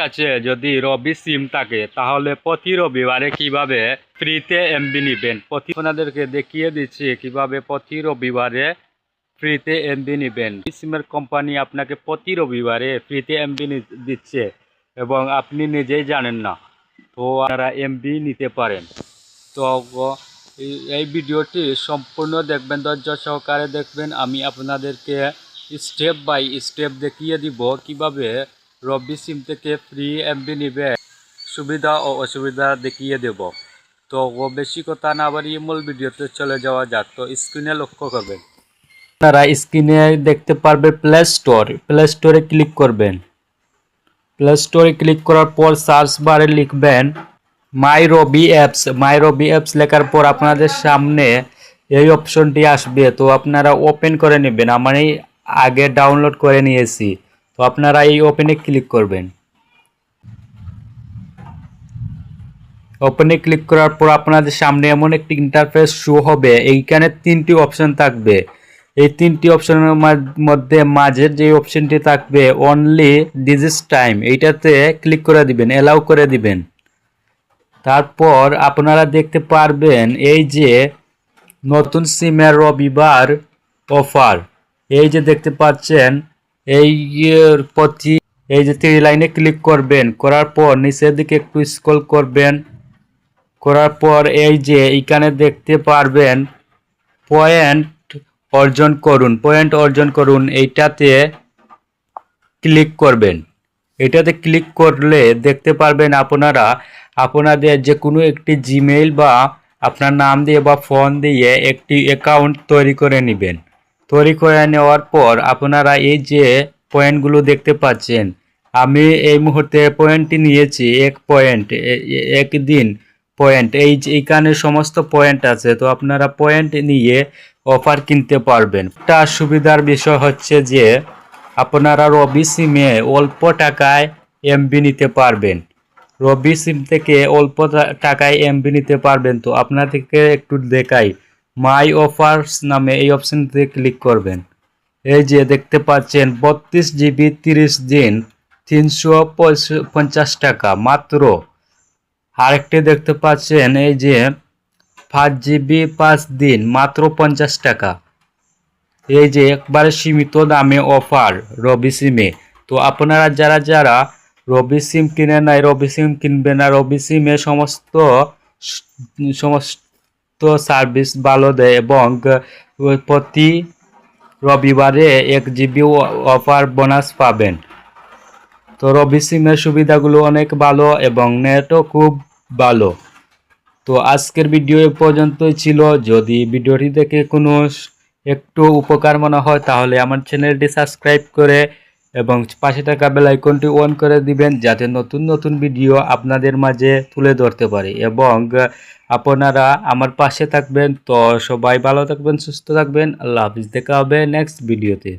কাছে যদি রবি সিম থাকে তাহলে প্রতি রবিবারে কিভাবে ফ্রিতে এমবি নেবেন আপনাদেরকে দেখিয়ে দিচ্ছি কিভাবে প্রতি রবিবারে ফ্রিতে এমবি নেবেন। সিমের কোম্পানি আপনাকে প্রতি রবিবারে ফ্রিতে এমবি দিচ্ছে এবং আপনি নিজেই জানেন না, তো আপনারা এমবি নিতে পারেন। তো এই ভিডিওটি সম্পূর্ণ দেখবেন, ধৈর্য সহকারে দেখবেন। আমি আপনাদেরকে স্টেপ বাই স্টেপ দেখিয়ে দিব কিভাবে রবি সিম থেকে ফ্রি এমবি নিবে, সুবিধা ও অসুবিধা দেখিয়ে দেব। তো বেশি কথা না বাড়িয়ে মূল ভিডিওতে চলে যাওয়া যাক। তো স্ক্রিনে লক্ষ্য করবেন, আপনারা স্ক্রিনে দেখতে পারবেন প্লে স্টোরে ক্লিক করবেন। প্লে স্টোরে ক্লিক করার পর সার্চ বারে লিখবেন মাই রবি অ্যাপস লেখার পর আপনাদের সামনে এই অপশনটি আসবে। তো আপনারা ওপেন করে নেবেন। আমি আগে ডাউনলোড করে নিয়েছি, তো আপনারা এই ওপেনে ক্লিক করবেন। ওপেনে ক্লিক করার পর আপনাদের সামনে এমন একটি ইন্টারফেস শো হবে। এইখানে তিনটি অপশন থাকবে। এই তিনটি অপশনের মধ্যে মাঝের যে অপশনটি থাকবে অনলি ডিজিট টাইম, এইটাতে ক্লিক করে দিবেন, অ্যালাউ করে দিবেন। তারপর আপনারা দেখতে পারবেন এই যে নতুন সিমের রবিবার অফার, এই যে দেখতে পাচ্ছেন এই প্রতি এই যে 3 লাইনে ক্লিক করবেন। করার পর নিচের দিকে একটু স্ক্রল করবেন। করার পর এই যে এখানে দেখতে পারবেন পয়েন্ট অর্জন করুন এইটাতে ক্লিক করবেন। এটাতে ক্লিক করলে দেখতে পারবেন আপনারা আপনাদের যে কোনো একটি জিমেইল বা আপনার নাম দিয়ে বা ফোন দিয়ে একটি অ্যাকাউন্ট তৈরি করে নেবেন। তৈরি করে নেওয়ার পর আপনারা এই যে পয়েন্টগুলো দেখতে পাচ্ছেন, আমি এই মুহূর্তে পয়েন্টটি নিয়েছি 1 পয়েন্ট, একদিন পয়েন্ট, এইখানে সমস্ত পয়েন্ট আছে। তো আপনারা পয়েন্ট নিয়ে অফার কিনতে পারবেন। একটা সুবিধার বিষয় হচ্ছে যে আপনারা রবি সিমে অল্প টাকায় এমবি নিতে পারবেন। রবি সিম থেকে অল্প টাকায় এমবি নিতে পারবেন। তো আপনাদেরকে একটু দেখাই, মাই অফার্স নামে এই অপশনটিতে ক্লিক করবেন। এই যে দেখতে পাচ্ছেন 32 জিবি 30 দিন 350 টাকা মাত্র। আরেকটি দেখতে পাচ্ছেন এই যে 5 জিবি 5 দিন মাত্র 50 টাকা। এই যে একবারে সীমিত দামে অফার রবি সিমে। তো আপনারা যারা রবি সিম কিনে নাই, রবি সিম কিনবে না, রবি সিমে সমস্ত সার্ভিস ভালো দেয় এবং প্রতি রবিবারে 1 জিবি অফার বোনাস পাবেন। তো রবি সিমের সুবিধাগুলো অনেক ভালো এবং নেটও খুব ভালো। তো আজকের ভিডিও এ পর্যন্তই ছিল। যদি ভিডিওটি দেখে কোনো একটু উপকার মনে হয় তাহলে আমার চ্যানেলটি সাবস্ক্রাইব করে এবং পাশে থাকা বেল আইকনটি অন করে দিবেন, যাতে নতুন নতুন ভিডিও আপনাদের মাঝে তুলে ধরতে পারি এবং আপনারা আমার পাশে থাকবেন। তো সবাই ভালো থাকবেন, সুস্থ থাকবেন। আল্লাহ হাফিজ, দেখা হবে নেক্সট ভিডিওতে।